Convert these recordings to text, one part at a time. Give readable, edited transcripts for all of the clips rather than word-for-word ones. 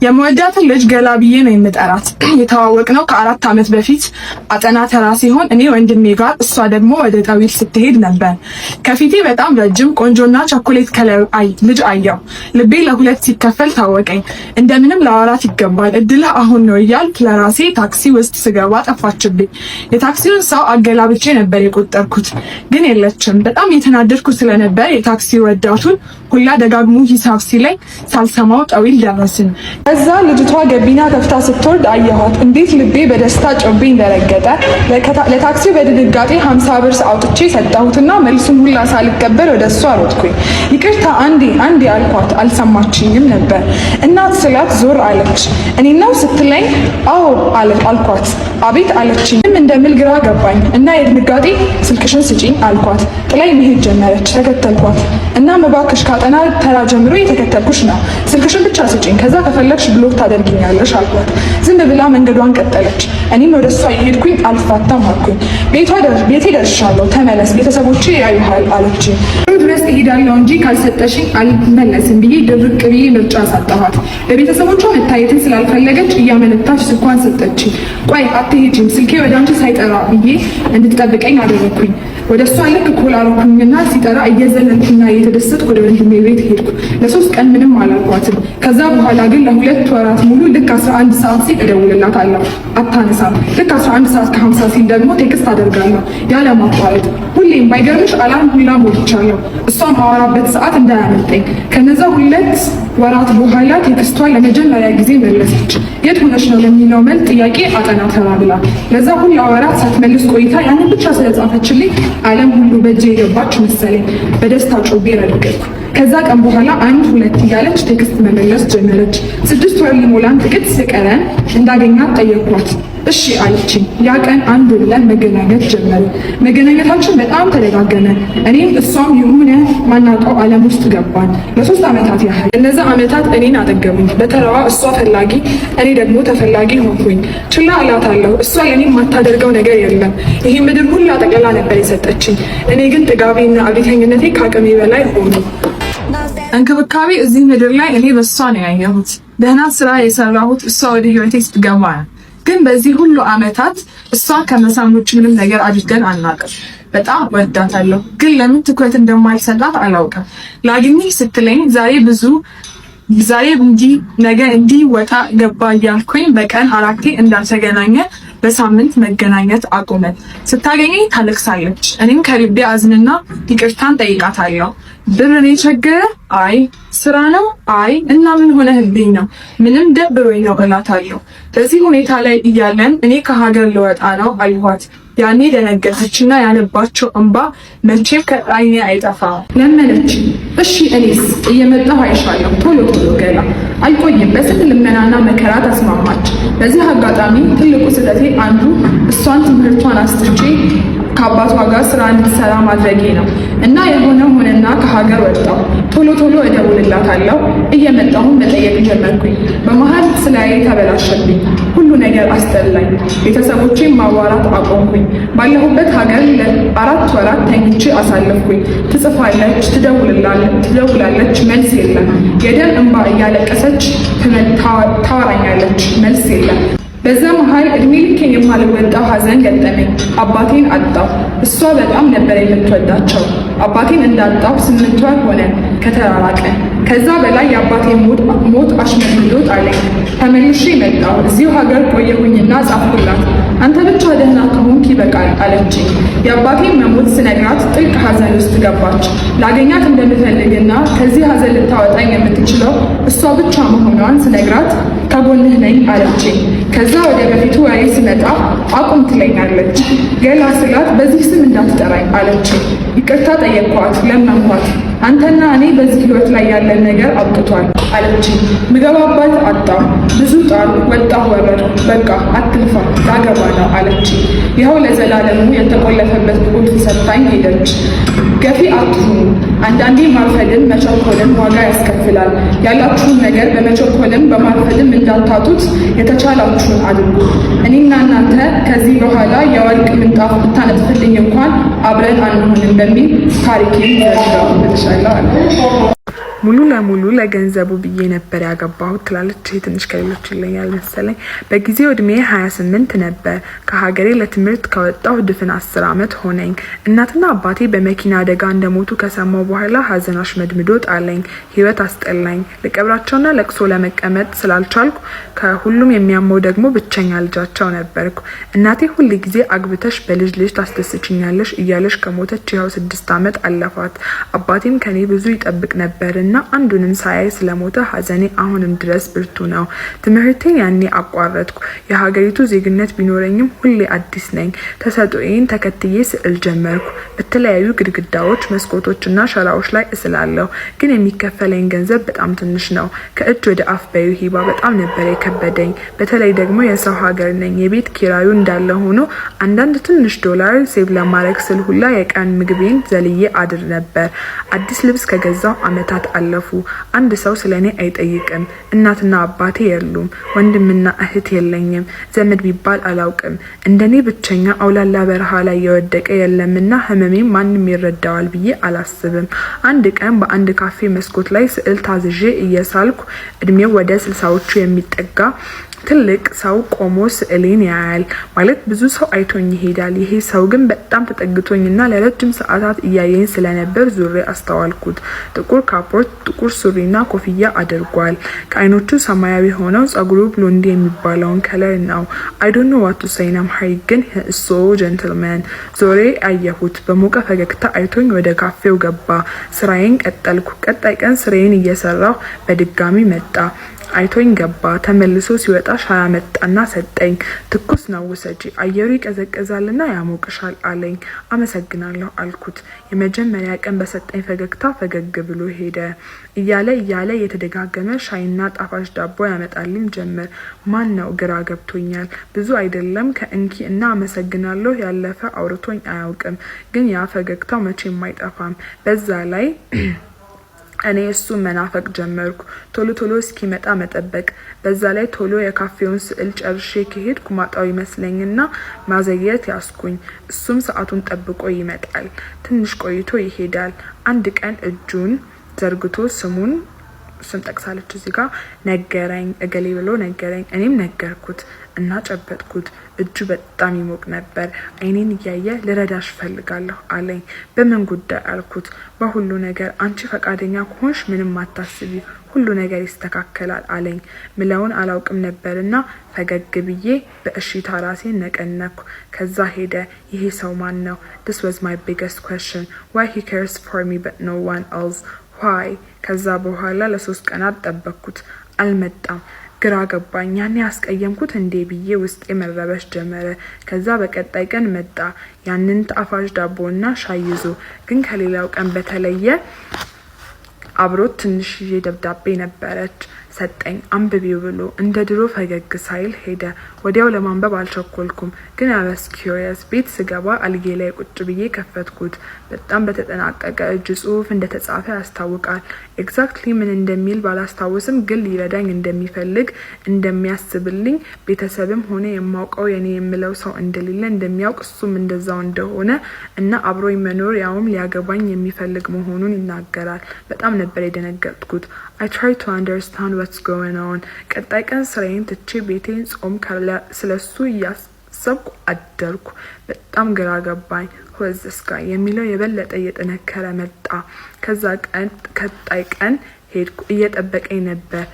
የምወዳትን ልጅ ገላብዬ ነው የምጠራት። የተዋወቅነው ከ4 ዓመት በፊት አጠና ተራ ሲሆን እኔ ወንድሜ ጋር እሷ ደግሞ ወደ ጠዊል ስትሄድ ነበር። ከፊቴ በጣም ረጅም ቆንጆና ቸኮሌት ከለር ልጅ አየሁ። ልቤ ለሁለት ሲከፈል ታወቀኝ። እንደምንም ላወራት ይገባል፣ እድልህ አሁን ነው እያልኩ ለራሴ ታክሲ ውስጥ ስገባ ጠፋችብኝ። የታክሲውን ሰው አገላብጬ ነበር የቆጠርኩት፣ ግን የለችም። በጣም የተናደድኩ ስለነበር የታክሲ ረዳቱን ሁላ ደጋግሞ ሂሳብ ሲለኝ ሳልሰማው ጠዊል ደረስን። ከዛ ልጅቷ ገቢና ከፍታ ስትወርድ አየኋት። እንዴት ልቤ በደስታ ጮቤ እንደረገጠ። ለታክሲው በድንጋጤ 50 ብር አውጥቼ ሰጣሁትና መልሱን ሁላ ሳልቀበል ወደ እሷ ሮጥኩኝ። ይቅርታ አንዴ አልኳት። አልሰማችኝም ነበር። እናት ስላት ዞር አለች። እኔ ነው ስትለኝ አዎ አልኳት። አቤት አለችኝ። እንደምል ግራ ገባኝ እና የድንጋጤ ስልክሽን ስጪኝ አልኳት። ጥላይ መሄድ ጀመረች። ተከተልኳት እና መባክሽ ካጠና ተራ ጀምሮ የተከተልኩሽ ነው፣ ስልክሽን ብቻ ስጪኝ፣ ከዛ ከፈለግሽ ብሎክ ታደርጊኛለሽ አልኳት። ዝም ብላ መንገዷን ቀጠለች። እኔም ወደ እሷ እየሄድኩኝ አልፋታም አልኩኝ። ቤቴ ደርሻለሁ፣ ተመለስ፣ ቤተሰቦቼ ያዩሃል አለችኝ። ድረስ እሄዳለሁ እንጂ ካልሰጠሽኝ አልመለስም ብዬ ድርቅ ብዬ ምርጫ ሰጠኋት። በቤተሰቦቿ መታየትን ስላልፈለገች እያመነታች ስልኳን ሰጠችኝ። ቆይ አትሄጂም፣ ስልኬ ወደ አንቺ ሳይጠራ ብዬ እንድትጠብቀኝ አደረኩኝ። ወደ እሷ ልክ ኮላሮኩኝና ሲጠራ እየዘለልኩና እየተደሰትኩ ወደ ወንድሜ ቤት ሄድኩ። ለ3 ቀን ምንም አላልኳትም። ከዛ በኋላ ግን ለ2 ወራት ሙሉ ልክ 11 ሰዓት ሲል እደውልላታለሁ፣ አታነሳም። ልክ 11 ሰዓት ከ50 ሲል ደግሞ ቴክስት አደርጋለሁ ያለ ማቋረጥ። ሁሌም ባይገርምሽ አላርም ሁላ ሞልቻለሁ፣ እሷም አወራበት ሰዓት እንዳያመልጠኝ። ከነዛ 2 ወራት በኋላ ቴክስቷን ለመጀመሪያ ጊዜ መለሰች። የት ሆነሽ ነው ለሚለው መልስ ጥያቄ አጠና ተራ ብላ። ለዛ ሁላ ወራት ሳትመልስ ቆይታ ያንን ብቻ ስለጻፈችልኝ ዓለም ሁሉ በእጄ የገባች መሰለኝ። በደስታ ጮቤ ረገጥኩ። ከዛ ቀን በኋላ 1-2 እያለች ቴክስት መመለስ ጀመረች። 6 ወር ሊሞላን ጥቂት ስቀረን እንዳገኛት ጠየኳት። እሺ አለችኝ። ያ ቀን አንድ ብለን መገናኘት ጀመርን። መገናኘታችን በጣም ተደጋገመ። እኔም እሷም የሆነ ማናውቀው ዓለም ውስጥ ገባን። ለ3 ዓመታት ያህል። እነዛ ዓመታት እኔን አጠገቡኝ። በተራዋ እሷ ፈላጊ፣ እኔ ደግሞ ተፈላጊ ሆንኩኝ። ችላ እላታለሁ። እሷ ለእኔ የማታደርገው ነገር የለም። ይህ ምድር ሁላ ጠቅልላ ነበር የሰጠችኝ። እኔ ግን ጥጋቤና አብዮተኝነቴ ከአቅሜ በላይ ሆኑ። እንክብካቤ እዚህ ምድር ላይ እኔ በእሷ ነው ያየሁት። ደህና ስራ የሰራሁት እሷ ወደ ህይወቴ ስትገባ ነው። ግን በዚህ ሁሉ ዓመታት እሷ ከመሳም ውጭ ምንም ነገር አድርገን አናውቅም። በጣም ወዳታለሁ፣ ግን ለምን ትኩረት እንደማልሰጣት አላውቅም። ላግኝሽ ስትለኝ ዛሬ እንዲህ ነገ እንዲህ ወጣ ገባ እያልኩኝ በቀን 4 እንዳልተገናኘ በሳምንት መገናኘት አቆመን። ስታገኘኝ ታለቅሳለች። እኔም ከልቤ አዝንና ይቅርታን ጠይቃታለሁ። ብር ነው የቸገረ? አይ። ስራ ነው? አይ። እና ምን ሆነህብኝ ነው? ምንም ደብሮኝ ነው እላታለሁ። በዚህ ሁኔታ ላይ እያለን እኔ ከሀገር ልወጣ ነው አልኋት። ያኔ ደነገጠችና ያነባቸው እንባ መቼም ከዓይኔ አይጠፋም። ለመነች። እሺ እኔስ እየመጣሁ አይሻለሁ፣ ቶሎ ገላ አልቆይም። በስንት ልመናና መከራ ተስማማች። በዚህ አጋጣሚ ትልቁ ስህተቴ አንዱ እሷን ትምህርቷን አስጥቼ ከአባቷ ጋር ስራ እንድትሰራ ማድረጌ ነው እና የሆነ ሆነና ከሀገር ወጣሁ። ቶሎ እደውልላታለሁ። እየመጣሁም መጠየቅ ጀመርኩኝ። በመሀል ስራዬ ተበላሸብኝ። ሁሉ ነገር አስጠላኝ። ቤተሰቦቼን ማዋራት አቆምኩኝ። ባለሁበት ሀገር ለ4 ወራት ተኝቼ አሳለፍኩኝ። ትጽፋለች፣ ትደውላለች፣ መልስ የለም። የደም እንባ እያለቀሰች ታወራኛለች፣ መልስ የለም። በዛ መሃል እድሜ ልኬን የማልወጣው ሀዘን ገጠመኝ። አባቴን አጣሁ። እሷ በጣም ነበር የምትወዳቸው። አባቴን እንዳጣሁ 8 ወር ሆነን ከተራራቀን። ከዛ በላይ የአባቴ ሞት አሽመድምዶ ጣለኝ። ተመልሼ መጣሁ። እዚሁ ሀገር ቆየሁኝና ጻፍኩላት። አንተ ብቻ ደህና ከሆንክ ይበቃል አለችኝ። የአባቴን መሞት ስነግራት ጥልቅ ሀዘን ውስጥ ገባች። ላገኛት እንደምፈልግና ከዚህ ሀዘን ልታወጣኝ የምትችለው እሷ ብቻ መሆኗን ስነግራት ከጎንህ ነኝ አለችኝ። ከዛ ወደ በፊቱ ወሬ ስመጣ አቁም ትለኛለች። ገላ ስላት በዚህ ስም እንዳትጠራኝ አለችኝ። ይቅርታ ጠየቅኳት፣ ለመንኳት። አንተና እኔ በዚህ ህይወት ላይ ያለን ነገር አብቅቷል አለችኝ። ምገባባት አጣሁ። ብዙ ጣር ወጣሁ ወረድኩ። በቃ አትልፋ ላገባ ነው አለችኝ። ይኸው ለዘላለሙ የተቆለፈበት ቁልፍ ሰጥታኝ ሄደች። ገፊ አትሁኑ። አንዳንዴ ማርፈድም መቸኮልም ዋጋ ያስከፍላል። ያላችሁን ነገር በመቸኮልም በማርፈድም እንዳታጡት የተቻላችሁን አድርጉ። እኔና እናንተ ከዚህ በኋላ የወርቅ ምንጣፍ ብታነጥፍልኝ እንኳን አብረን አንሆንም በሚል ታሪኬን ዘርጋው ተሻለ አለ። ሙሉ ለሙሉ ለገንዘቡ ብዬ ነበር ያገባሁት ትላለች። ትንሽ ከሌሎች ይለኛል መሰለኝ። በጊዜው እድሜ 28 ነበር። ከሀገሬ ለትምህርት ከወጣሁ ድፍን 10 አመት ሆነኝ። እናትና አባቴ በመኪና አደጋ እንደሞቱ ከሰማሁ በኋላ ሀዘን አሽመድምዶ ጣለኝ። ህይወት አስጠላኝ። ለቀብራቸውና ለቅሶ ለመቀመጥ ስላልቻልኩ ከሁሉም የሚያመው ደግሞ ብቸኛ ልጃቸው ነበርኩ። እናቴ ሁል ጊዜ አግብተሽ በልጅ ልጅ ታስደስችኛለሽ እያለሽ ከሞተች ይኸው 6 አመት አለፋት። አባቴም ከኔ ብዙ ይጠብቅ ነበር እና አንዱንም ሳያይ ስለሞተ ሀዘኔ አሁንም ድረስ ብርቱ ነው። ትምህርቴን ያኔ አቋረጥኩ። የሀገሪቱ ዜግነት ቢኖረኝም ሁሌ አዲስ ነኝ። ተሰጥኦዬን ተከትዬ ስዕል ጀመርኩ። በተለያዩ ግድግዳዎች፣ መስኮቶችና ሸራዎች ላይ እስላለሁ። ግን የሚከፈለኝ ገንዘብ በጣም ትንሽ ነው። ከእጅ ወደ አፍ በዩ ሂባ በጣም ነበር የከበደኝ። በተለይ ደግሞ የሰው ሀገር ነኝ። የቤት ኪራዩ እንዳለ ሆኖ አንዳንድ ትንሽ ዶላር ሴቭ ለማድረግ ስል ሁላ የቀን ምግቤን ዘልዬ አድር ነበር። አዲስ ልብስ ከገዛው አመታት አለፉ። አንድ ሰው ስለኔ አይጠይቅም። እናትና አባቴ የሉም። ወንድምና እህት የለኝም። ዘመድ ቢባል አላውቅም። እንደኔ ብቸኛ አውላላ በረሃ ላይ የወደቀ የለምና ህመሜም ማንም ይረዳዋል ብዬ አላስብም። አንድ ቀን በአንድ ካፌ መስኮት ላይ ስዕል ታዝዤ እየሳልኩ እድሜው ወደ 60ዎቹ የሚጠጋ ትልቅ ሰው ቆሞ ስዕሌን ያያል። ማለት ብዙ ሰው አይቶኝ ይሄዳል። ይሄ ሰው ግን በጣም ተጠግቶኝና ለረጅም ሰዓታት እያየኝ ስለነበር ዙሬ አስተዋልኩት። ጥቁር ካፖርት፣ ጥቁር ሱሪና ኮፍያ አድርጓል። ከአይኖቹ ሰማያዊ ሆነው ጸጉሩ ብሎንዲ የሚባለውን ከለር ነው። አይ ዶንት ኖ ዋት ቱ ሴይ ናም ሃይ ግን ሶ ጀንትልማን። ዞሬ አየሁት። በሞቀ ፈገግታ አይቶኝ ወደ ካፌው ገባ። ስራዬን ቀጠልኩ። ቀጣይ ቀን ስራዬን እየሰራሁ በድጋሚ መጣ። አይቶኝ ገባ። ተመልሶ ሲወጣ ሻይ አመጣና ሰጠኝ። ትኩስ ነው ውሰጂ፣ አየሩ ይቀዘቅዛልና ያሞቅሻል አለኝ። አመሰግናለሁ አልኩት። የመጀመሪያ ቀን በሰጠኝ ፈገግታ ፈገግ ብሎ ሄደ። እያለ የተደጋገመ ሻይና ጣፋጭ ዳቦ ያመጣልኝ ጀመር። ማን ነው? ግራ ገብቶኛል። ብዙ አይደለም ከእንኪ እና አመሰግናለሁ ያለፈ አውርቶኝ አያውቅም። ግን ያ ፈገግታው መቼም አይጠፋም። በዛ ላይ እኔ እሱን መናፈቅ ጀመርኩ። ቶሎ እስኪመጣ መጠበቅ። በዛ ላይ ቶሎ የካፌውን ስዕል ጨርሼ ከሄድኩ ማጣው ይመስለኝና ማዘግየት ያስኩኝ። እሱም ሰዓቱን ጠብቆ ይመጣል። ትንሽ ቆይቶ ይሄዳል። አንድ ቀን እጁን ዘርግቶ ስም ጠቅሳለች እዚህ ጋር ነገረኝ። እገሌ ብሎ ነገረኝ። እኔም ነገርኩት እና ጨበጥኩት። እጁ በጣም ይሞቅ ነበር። አይኔን እያየ ልረዳሽ ፈልጋለሁ አለኝ። በምን ጉዳይ አልኩት። በሁሉ ነገር አንቺ ፈቃደኛ ከሆንሽ ምንም አታስቢ፣ ሁሉ ነገር ይስተካከላል አለኝ። ምለውን አላውቅም ነበርና ፈገግ ብዬ በእሺታ ራሴን ነቀነኩ። ከዛ ሄደ። ይሄ ሰው ማን ነው? This was my biggest question. Why he cares for me but no one else? Why? ከዛ በኋላ ለ3 ቀናት ጠበቅኩት። አልመጣም። ግራ ገባኝ። ያኔ ያስቀየምኩት እንዴ ብዬ ውስጤ መረበሽ ጀመረ። ከዛ በቀጣይ ቀን መጣ። ያንን ጣፋጭ ዳቦና ሻይ ይዞ። ግን ከሌላው ቀን በተለየ አብሮት ትንሽዬ ደብዳቤ ነበረች። ሰጠኝ። አንብቢው ብሎ እንደ ድሮ ፈገግ ሳይል ሄደ። ወዲያው ለማንበብ አልቸኮልኩም። ግን አበስ ኪዩሪየስ። ቤት ስገባ አልጌ ላይ ቁጭ ብዬ ከፈትኩት። በጣም በተጠናቀቀ እጅ ጽሁፍ እንደተጻፈ ያስታውቃል። ኤግዛክትሊ ምን እንደሚል ባላስታውስም ግን ሊረዳኝ እንደሚፈልግ እንደሚያስብልኝ፣ ቤተሰብም ሆነ የማውቀው የኔ የምለው ሰው እንደሌለ እንደሚያውቅ፣ እሱም እንደዛው እንደሆነ እና አብሮኝ መኖር ያውም ሊያገባኝ የሚፈልግ መሆኑን ይናገራል። በጣም ነበር የደነገጥኩት። I try to understand what's going on. ቀጣይ ቀን ስራዬን ትቼ ቤቴን ጾም ስለሱ እያሰብኩ አደርኩ። በጣም ግራ ገባኝ። ወዝስ ጋር የሚለው የበለጠ እየጠነከረ መጣ። ከዛ ቀን ቀጣይ ቀን ሄድኩ። እየጠበቀኝ ነበር።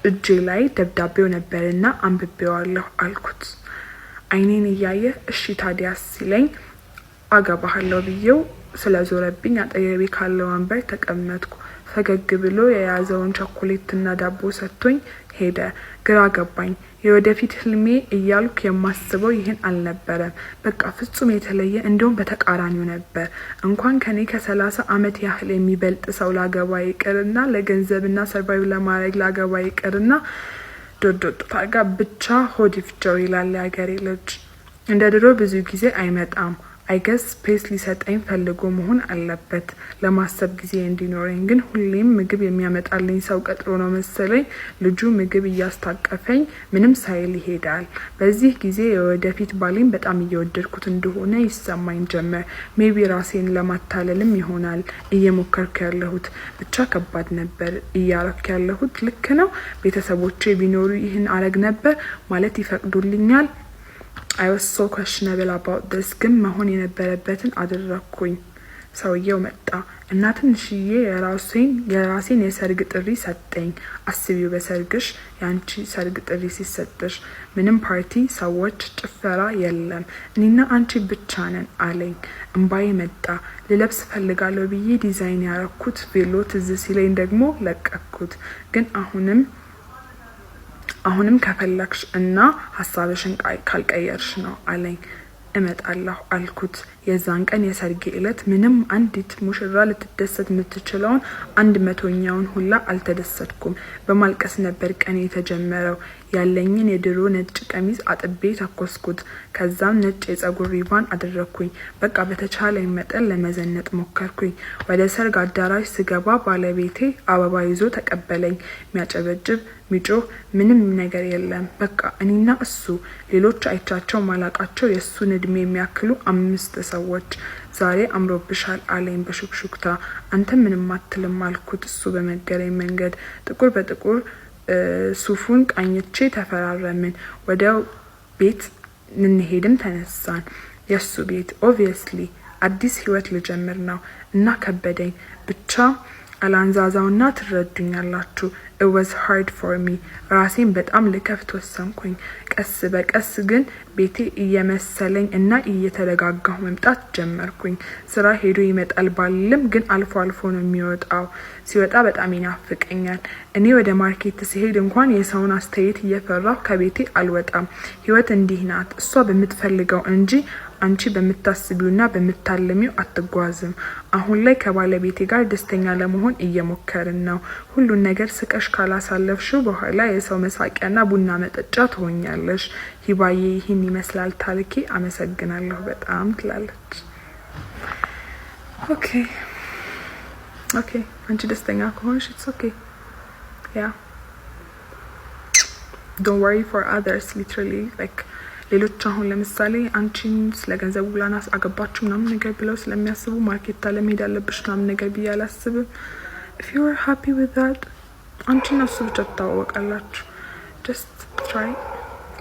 እጄ ላይ ደብዳቤው ነበርና አንብቤዋለሁ አልኩት። አይኔን እያየ እሺ ታዲያስ ሲለኝ አገባሃለሁ ብዬው ስለዞረብኝ አጠገቤ ካለው ወንበር ተቀመጥኩ። ፈገግ ብሎ የያዘውን ቸኮሌትና ዳቦ ሰጥቶኝ ሄደ። ግራ ገባኝ። የወደፊት ህልሜ እያልኩ የማስበው ይህን አልነበረም። በቃ ፍጹም የተለየ እንደውም በተቃራኒው ነበር። እንኳን ከኔ ከ30 አመት ያህል የሚበልጥ ሰው ላገባ ይቅርና ለገንዘብና ሰርቫይቭ ለማድረግ ላገባ ይቅርና ዶዶጣጋ ብቻ ሆድ ይፍጀው ይላል ያገሬ ልጅ። እንደ ድሮ ብዙ ጊዜ አይመጣም። አይ ገስ ስፔስ ሊሰጠኝ ፈልጎ መሆን አለበት ለማሰብ ጊዜ እንዲኖረኝ። ግን ሁሌም ምግብ የሚያመጣልኝ ሰው ቀጥሮ ነው መሰለኝ ልጁ ምግብ እያስታቀፈኝ ምንም ሳይል ይሄዳል። በዚህ ጊዜ የወደፊት ባሌን በጣም እየወደድኩት እንደሆነ ይሰማኝ ጀመር። ሜቢ ራሴን ለማታለልም ይሆናል እየሞከርኩ ያለሁት። ብቻ ከባድ ነበር። እያረኩ ያለሁት ልክ ነው? ቤተሰቦቼ ቢኖሩ ይህን አረግ ነበር ማለት ይፈቅዱልኛል? I was so questionable about this ግን መሆን የነበረበትን አደረኩኝ። ሰውየው መጣ እና ትንሽዬ የራሴን የሰርግ ጥሪ ሰጠኝ። አስቢው በሰርግሽ ያንቺ ሰርግ ጥሪ ሲሰጥሽ ምንም ፓርቲ፣ ሰዎች፣ ጭፈራ የለም። እኔና አንቺ ብቻ ነን አለኝ። እንባዬ መጣ። ልለብስ ፈልጋለሁ ብዬ ዲዛይን ያረኩት ቬሎ ትዝ ሲለኝ ደግሞ ለቀኩት። ግን አሁንም ከፈለክሽ እና ሀሳብሽን ካልቀየርሽ ነው አለኝ። እመጣለሁ አልኩት። የዛን ቀን የሰርጌ ዕለት ምንም አንዲት ሙሽራ ልትደሰት የምትችለውን 100ኛውን ሁላ አልተደሰትኩም። በማልቀስ ነበር ቀን የተጀመረው። ያለኝን የድሮ ነጭ ቀሚስ አጥቤ ተኮስኩት። ከዛም ነጭ የጸጉር ሪባን አደረኩኝ። በቃ በተቻለኝ መጠን ለመዘነጥ ሞከርኩኝ። ወደ ሰርግ አዳራሽ ስገባ ባለቤቴ አበባ ይዞ ተቀበለኝ። የሚያጨበጭብ ሚጮህ ምንም ነገር የለም። በቃ እኔና እሱ፣ ሌሎች አይቻቸው ማላቃቸው የእሱን እድሜ የሚያክሉ 5 ሰዎች። ዛሬ አምሮብሻል አለኝ በሹክሹክታ። አንተ ምንም አትልም አልኩት እሱ በመገረኝ መንገድ። ጥቁር በጥቁር ሱፉን ቃኝቼ ተፈራረምን። ወደ ቤት ልንሄድም ተነሳን። የሱ ቤት ኦብቪየስሊ አዲስ ህይወት ልጀምር ነው እና ከበደኝ። ብቻ አላንዛዛውና ትረዱኛላችሁ። it was hard for me። ራሴን በጣም ልከፍት ወሰንኩኝ። ቀስ በቀስ ግን ቤቴ እየመሰለኝ እና እየተረጋጋሁ መምጣት ጀመርኩኝ። ስራ ሄዶ ይመጣል ባልልም ግን አልፎ አልፎ ነው የሚወጣው። ሲወጣ በጣም ይናፍቀኛል። እኔ ወደ ማርኬት ሲሄድ እንኳን የሰውን አስተያየት እየፈራሁ ከቤቴ አልወጣም። ህይወት እንዲህ ናት። እሷ በምትፈልገው እንጂ አንቺ በምታስቢውና በምታለሚው አትጓዝም። አሁን ላይ ከባለቤቴ ጋር ደስተኛ ለመሆን እየሞከርን ነው። ሁሉን ነገር ስቀሽ ካላሳለፍሽው በኋላ የሰው መሳቂያና ቡና መጠጫ ትሆኛለሽ። ሂባዬ ይህን ይመስላል ታሪኬ። አመሰግናለሁ በጣም ትላለች። ኦኬ አንቺ ደስተኛ ከሆንሽ it's okay. yeah don't worry for others literally like ሌሎች አሁን ለምሳሌ አንቺን ስለገንዘብ ብላናስ አገባችሁ ምናምን ነገር ብለው ስለሚያስቡ ማርኬት ለመሄድ አለብሽ ምናምን ነገር ብያላስብም። if you are happy with that አንቺና እሱ ብቻ ተዋወቃላችሁ። just try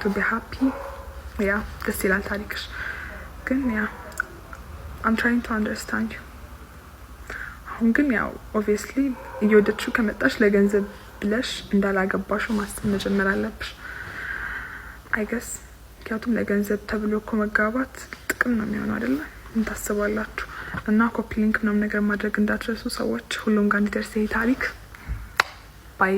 to be happy. ደስ ይላል ታሪክሽ ግን I'm trying to understand you። አሁን ግን obviously እየወደድሽው ከመጣሽ ለገንዘብ ብለሽ እንዳላገባሽው ማሰብ መጀመር አለብሽ I guess። ምክንያቱም ለገንዘብ ተብሎ እኮ መጋባት ጥቅም ነው የሚሆነው አይደለ? ምን ታስባላችሁ? እና ኮፒ ሊንክ ምናምን ነገር ማድረግ እንዳትረሱ ሰዎች። ሁሉም ጋር እንዲደርስ ይሄ ታሪክ ባይ